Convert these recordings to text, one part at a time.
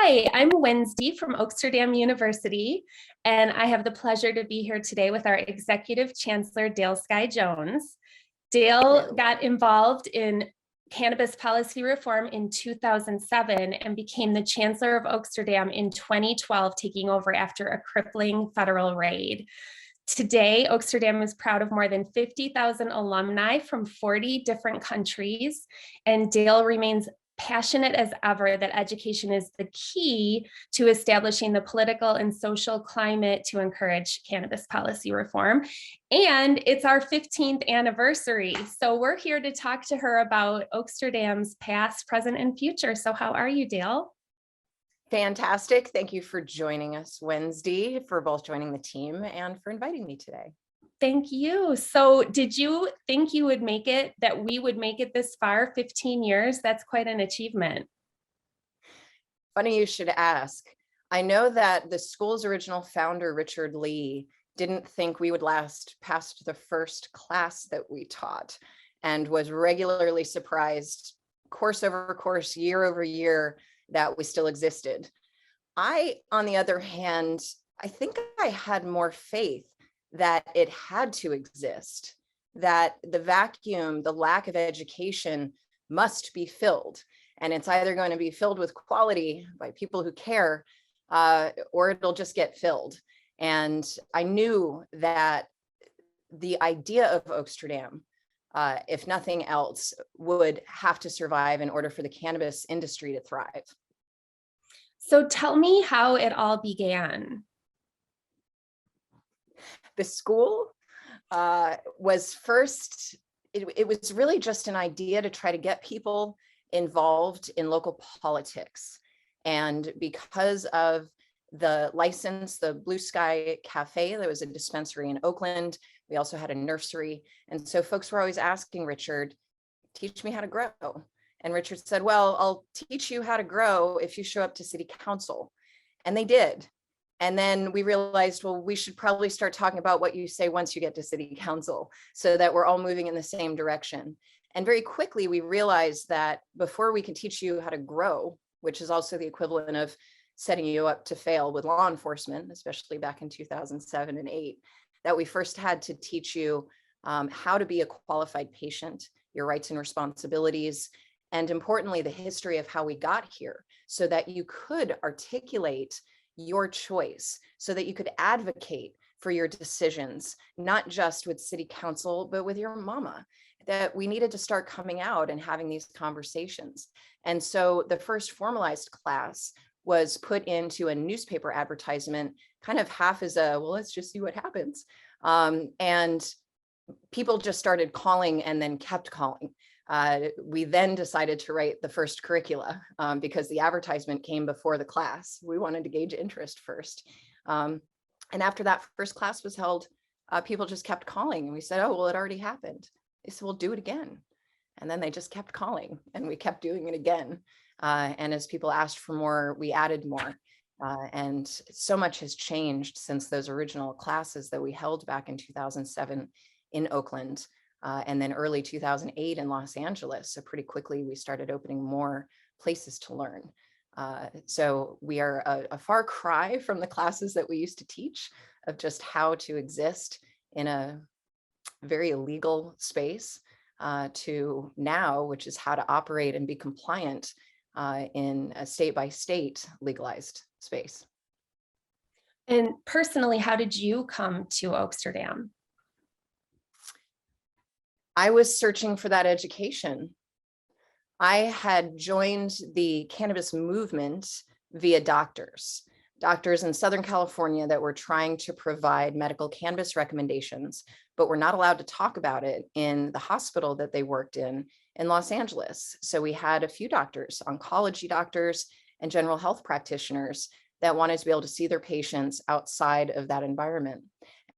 Hi, I'm Wednesday from Oaksterdam University, and I have the pleasure to be here today with our Executive Chancellor, Dale Sky Jones. Dale got involved in cannabis policy reform in 2007 and became the Chancellor of Oaksterdam in 2012, taking over after a crippling federal raid. Today, Oaksterdam is proud of more than 50,000 alumni from 40 different countries, and Dale remains passionate as ever that education is the key to establishing the political and social climate to encourage cannabis policy reform. And it's our 15th anniversary. So we're here to talk to her about Oaksterdam's past, present, and future. So how are you, Dale? Fantastic. Thank you for joining us, Wednesday, for both joining the team and for inviting me today. Thank you. So did you think you would make it, that we would make it this far, 15 years? That's quite an achievement. Funny you should ask. I know that the school's original founder, Richard Lee, didn't think we would last past the first class that we taught and was regularly surprised, course over course, year over year, that we still existed. I, on the other hand, I think I had more faith that it had to exist, that the vacuum, the lack of education must be filled. And it's either going to be filled with quality by people who care, or it'll just get filled. And I knew that the idea of Oaksterdam, if nothing else, would have to survive in order for the cannabis industry to thrive. So tell me how it all began. The school was first, it was really just an idea to try to get people involved in local politics. And because of the license, the Blue Sky Cafe, there was a dispensary in Oakland. We also had a nursery. And so folks were always asking Richard, teach me how to grow. And Richard said, well, I'll teach you how to grow if you show up to city council. And they did. And then we realized, well, we should probably start talking about what you say once you get to city council so that we're all moving in the same direction. And very quickly, we realized that before we can teach you how to grow, which is also the equivalent of setting you up to fail with law enforcement, especially back in 2007 and 8, that we first had to teach you how to be a qualified patient, your rights and responsibilities, and importantly, the history of how we got here so that you could articulate your choice, so that you could advocate for your decisions, not just with city council, but with your mama, that we needed to start coming out and having these conversations. And so the first formalized class was put into a newspaper advertisement, kind of half as a, well, let's just see what happens. And people just started calling and then kept calling. We then decided to write the first curricula because the advertisement came before the class. We wanted to gauge interest first. And after that first class was held, people just kept calling. And we said, oh, well, it already happened. They said, we'll do it again. And then they just kept calling and we kept doing it again. And as people asked for more, we added more. And so much has changed since those original classes that we held back in 2007 in Oakland. And then early 2008 in Los Angeles. So pretty quickly, we started opening more places to learn. So we are a far cry from the classes that we used to teach of just how to exist in a very illegal space to now, which is how to operate and be compliant in a state-by-state legalized space. And personally, how did you come to Oaksterdam? I was searching for that education. I had joined the cannabis movement via doctors in Southern California that were trying to provide medical cannabis recommendations, but were not allowed to talk about it in the hospital that they worked in Los Angeles. So we had a few doctors, oncology doctors and general health practitioners that wanted to be able to see their patients outside of that environment.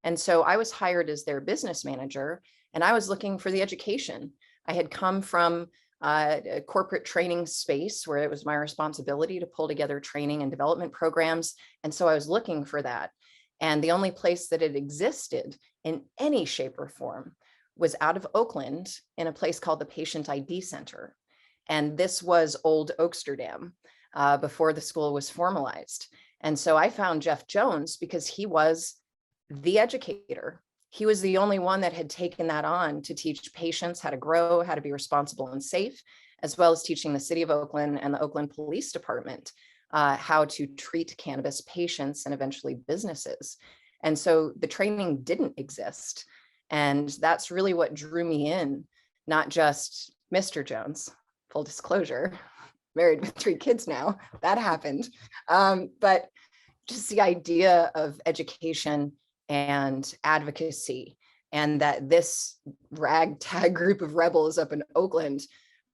And so I was hired as their business manager. And I was looking for the education. I had come from a corporate training space where it was my responsibility to pull together training and development programs. And so I was looking for that. And the only place that it existed in any shape or form was out of Oakland in a place called the Patient ID Center. And this was old Oaksterdam. before the school was formalized. And so I found Jeff Jones because he was the educator. He was the only one that had taken that on to teach patients how to grow, how to be responsible and safe, as well as teaching the city of Oakland and the Oakland Police Department how to treat cannabis patients and eventually businesses. And so the training didn't exist. And that's really what drew me in, not just Mr. Jones, full disclosure, married with 3 kids now, that happened. But just the idea of education and advocacy, and that this ragtag group of rebels up in Oakland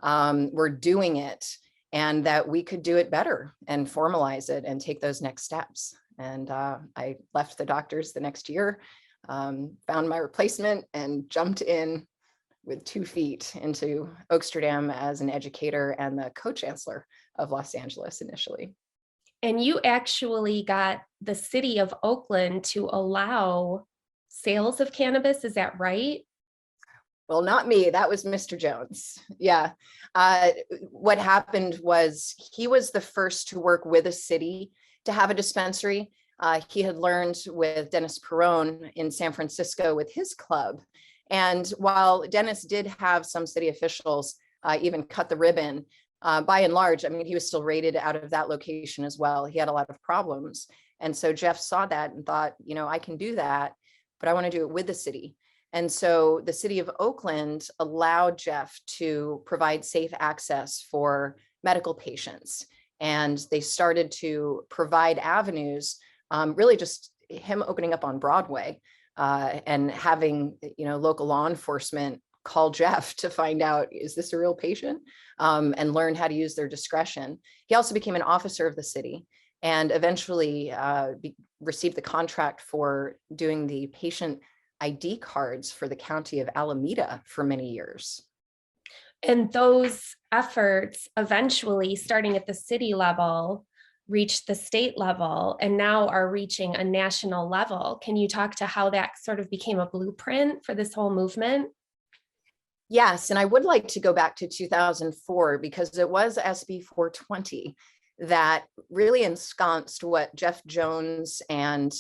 were doing it, and that we could do it better and formalize it and take those next steps. And I left the doctors the next year, found my replacement, and jumped in with 2 feet into Oaksterdam as an educator and the co-chancellor of Los Angeles initially. And you actually got the city of Oakland to allow sales of cannabis, is that right? Well, not me, that was Mr. Jones. Yeah. What happened was he was the first to work with a city to have a dispensary. He had learned with Dennis Perone in San Francisco with his club. And while Dennis did have some city officials even cut the ribbon, by and large, I mean, he was still rated out of that location as well. He had a lot of problems. And so Jeff saw that and thought, I can do that, but I want to do it with the city. And so the city of Oakland allowed Jeff to provide safe access for medical patients. And they started to provide avenues, really just him opening up on Broadway and having, local law enforcement call Jeff to find out, is this a real patient? And learn how to use their discretion. He also became an officer of the city and eventually received the contract for doing the patient ID cards for the county of Alameda for many years. And those efforts eventually, starting at the city level, reached the state level and now are reaching a national level. Can you talk to how that sort of became a blueprint for this whole movement? Yes, and I would like to go back to 2004 because it was SB 420 that really ensconced what Jeff Jones and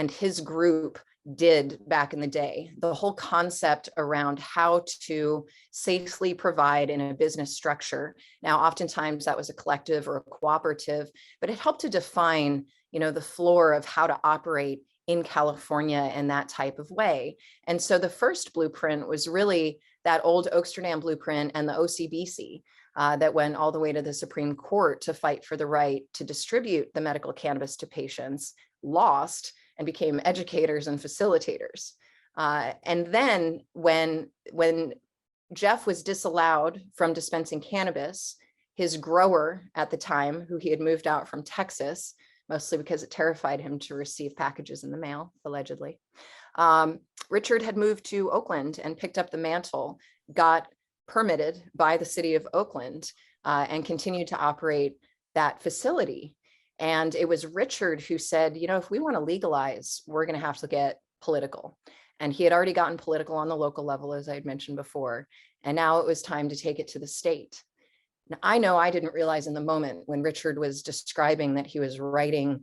his group did back in the day. The whole concept around how to safely provide in a business structure. Now, oftentimes that was a collective or a cooperative, but it helped to define, the floor of how to operate in California in that type of way. And so the first blueprint was really that old Oaksterdam blueprint and the OCBC that went all the way to the Supreme Court to fight for the right to distribute the medical cannabis to patients, lost, and became educators and facilitators. And then when Jeff was disallowed from dispensing cannabis, his grower at the time, who he had moved out from Texas, mostly because it terrified him to receive packages in the mail, allegedly. Richard had moved to Oakland and picked up the mantle, got permitted by the city of Oakland, and continued to operate that facility. And it was Richard who said, if we want to legalize, we're going to have to get political. And he had already gotten political on the local level, as I had mentioned before. And now it was time to take it to the state. Now, I know I didn't realize in the moment when Richard was describing that he was writing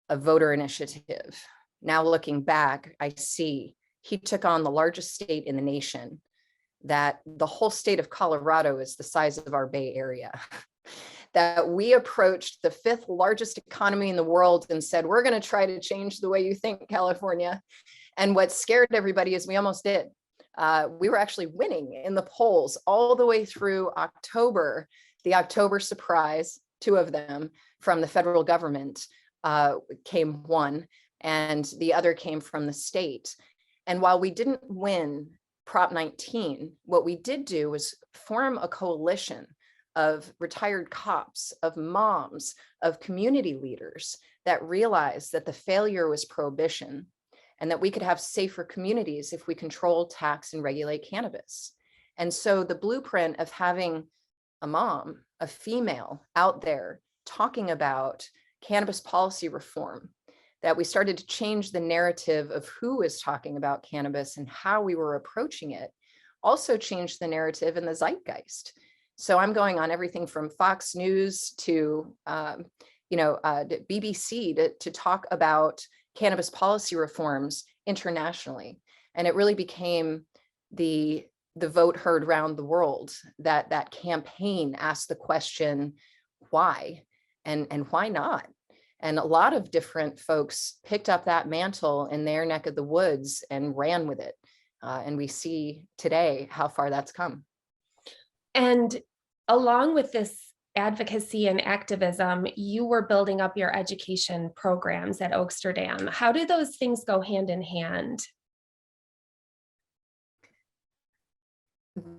a voter initiative. Now looking back, I see he took on the largest state in the nation, that the whole state of Colorado is the size of our Bay Area. That we approached the 5th largest economy in the world and said, we're going to try to change the way you think, California. And what scared everybody is we almost did. We were actually winning in the polls all the way through October. The October surprise, 2 of them from the federal government came one, and the other came from the state. And while we didn't win Prop 19, what we did do was form a coalition of retired cops, of moms, of community leaders that realized that the failure was prohibition and that we could have safer communities if we control, tax, and regulate cannabis. And so the blueprint of having a mom, a female out there talking about cannabis policy reform, that we started to change the narrative of who was talking about cannabis and how we were approaching it, also changed the narrative and the zeitgeist. So I'm going on everything from Fox News to, BBC to talk about cannabis policy reforms internationally. And it really became the vote heard around the world. That campaign asked the question, why? And why not? And a lot of different folks picked up that mantle in their neck of the woods and ran with it. And we see today how far that's come. And along with this advocacy and activism, you were building up your education programs at Oaksterdam. How do those things go hand in hand?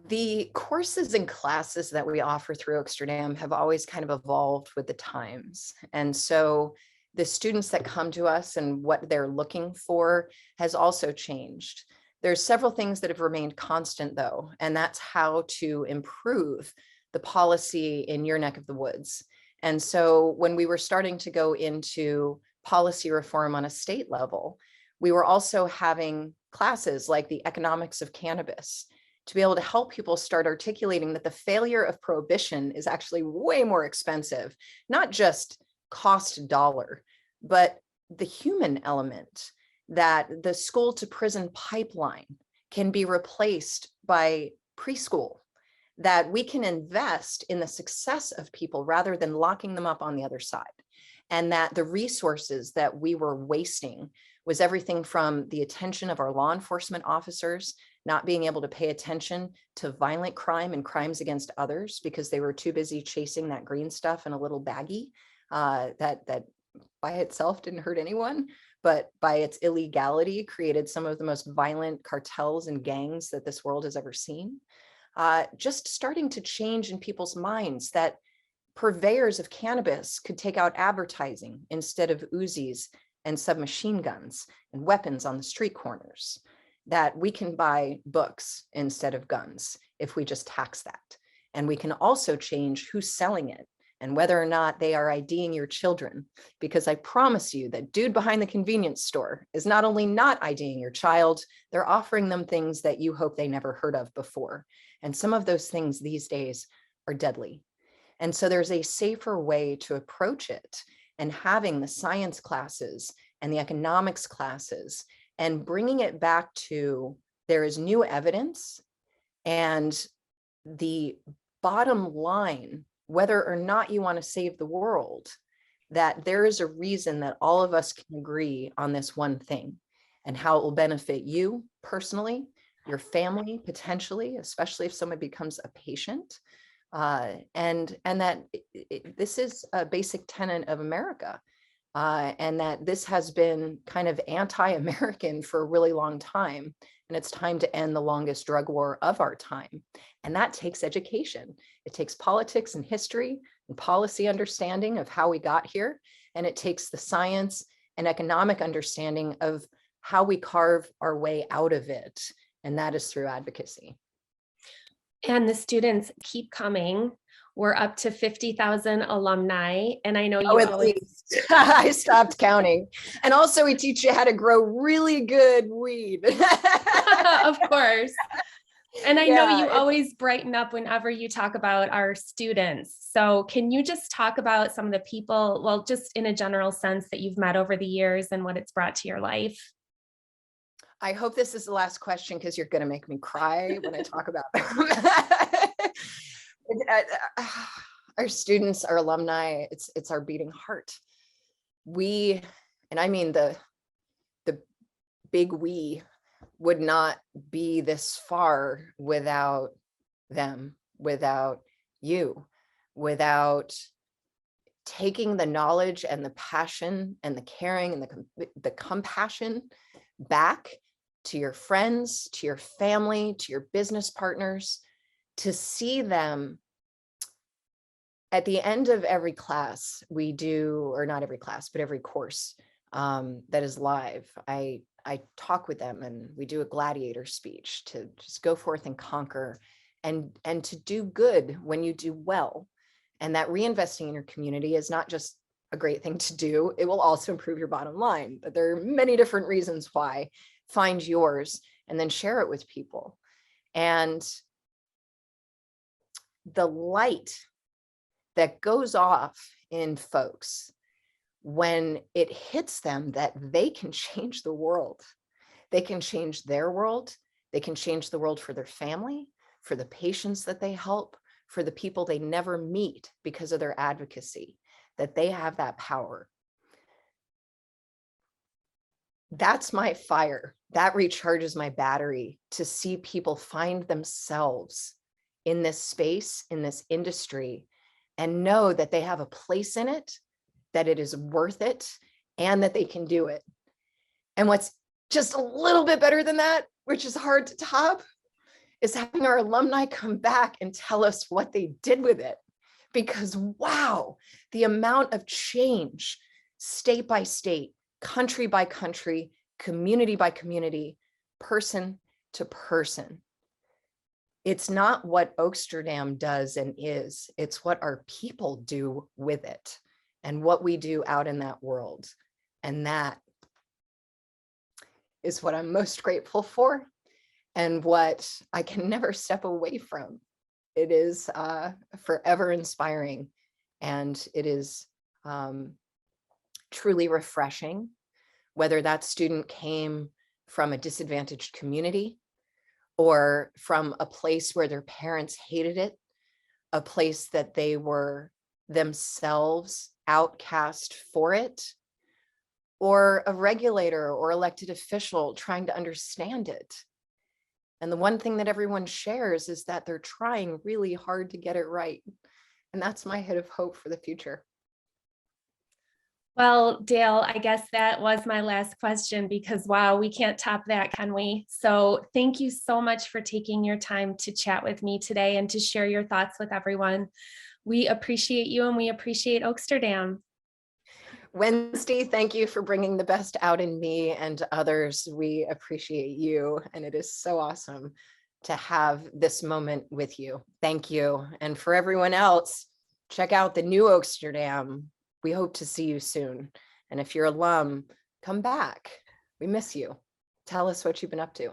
The courses and classes that we offer through Oaksterdam have always kind of evolved with the times. And so the students that come to us and what they're looking for has also changed. There's several things that have remained constant though, and that's how to improve the policy in your neck of the woods. And so when we were starting to go into policy reform on a state level, we were also having classes like the economics of cannabis to be able to help people start articulating that the failure of prohibition is actually way more expensive, not just cost dollar, but the human element, that the school to prison pipeline can be replaced by preschool, that we can invest in the success of people rather than locking them up on the other side. And that the resources that we were wasting was everything from the attention of our law enforcement officers not being able to pay attention to violent crime and crimes against others because they were too busy chasing that green stuff in a little baggie that by itself didn't hurt anyone, but by its illegality created some of the most violent cartels and gangs that this world has ever seen. Just starting to change in people's minds that purveyors of cannabis could take out advertising instead of Uzis and submachine guns and weapons on the street corners, that we can buy books instead of guns if we just tax that. And we can also change who's selling it and whether or not they are IDing your children, because I promise you that dude behind the convenience store is not only not IDing your child, they're offering them things that you hope they never heard of before. And some of those things these days are deadly. And so there's a safer way to approach it, and having the science classes and the economics classes and bringing it back to there is new evidence, and the bottom line, whether or not you want to save the world, that there is a reason that all of us can agree on this one thing and how it will benefit you personally, your family, potentially, especially if someone becomes a patient. And that this is a basic tenet of America, and that this has been kind of anti-American for a really long time. And it's time to end the longest drug war of our time. And that takes education. It takes politics and history and policy understanding of how we got here. And it takes the science and economic understanding of how we carve our way out of it. And that is through advocacy. And the students keep coming. We're up to 50,000 alumni. And I know you always... I stopped counting. And also we teach you how to grow really good weed. Of course. And I know you always brighten up whenever you talk about our students. So can you just talk about some of the people, well, just in a general sense, that you've met over the years and what it's brought to your life? I hope this is the last question, because you're going to make me cry when I talk about them. Our students, our alumni, it's our beating heart. We, and I mean the big we, would not be this far without them, without you, without taking the knowledge and the passion and the caring and the compassion back to your friends, to your family, to your business partners, to see them at the end of every class we do, or not every class, but every course that is live. I talk with them and we do a gladiator speech to just go forth and conquer, and to do good when you do well. And that reinvesting in your community is not just a great thing to do, it will also improve your bottom line. But there are many different reasons why. Find yours and then share it with people. And the light that goes off in folks when it hits them that they can change the world. They can change their world. They can change the world for their family, for the patients that they help, for the people they never meet because of their advocacy, that they have that power. That's my fire. That recharges my battery to see people find themselves in this space, in this industry, and know that they have a place in it, that it is worth it, and that they can do it. And what's just a little bit better than that, which is hard to top, is having our alumni come back and tell us what they did with it. Because wow, the amount of change, state by state, country by country, community by community, person to person. It's not what Oaksterdam does and is, it's what our people do with it and what we do out in that world. And that is what I'm most grateful for and what I can never step away from. It is forever inspiring, and it is truly refreshing, whether that student came from a disadvantaged community or from a place where their parents hated it, a place that they were themselves outcast for it, or a regulator or elected official trying to understand it. And the one thing that everyone shares is that they're trying really hard to get it right. And that's my hit of hope for the future. Well, Dale, I guess that was my last question because wow, we can't top that, can we? So thank you so much for taking your time to chat with me today and to share your thoughts with everyone. We appreciate you and we appreciate Oaksterdam. Wednesday, thank you for bringing the best out in me and others. We appreciate you, and it is so awesome to have this moment with you. Thank you. And for everyone else, check out the new Oaksterdam. We hope to see you soon. And if you're alum, come back. We miss you. Tell us what you've been up to.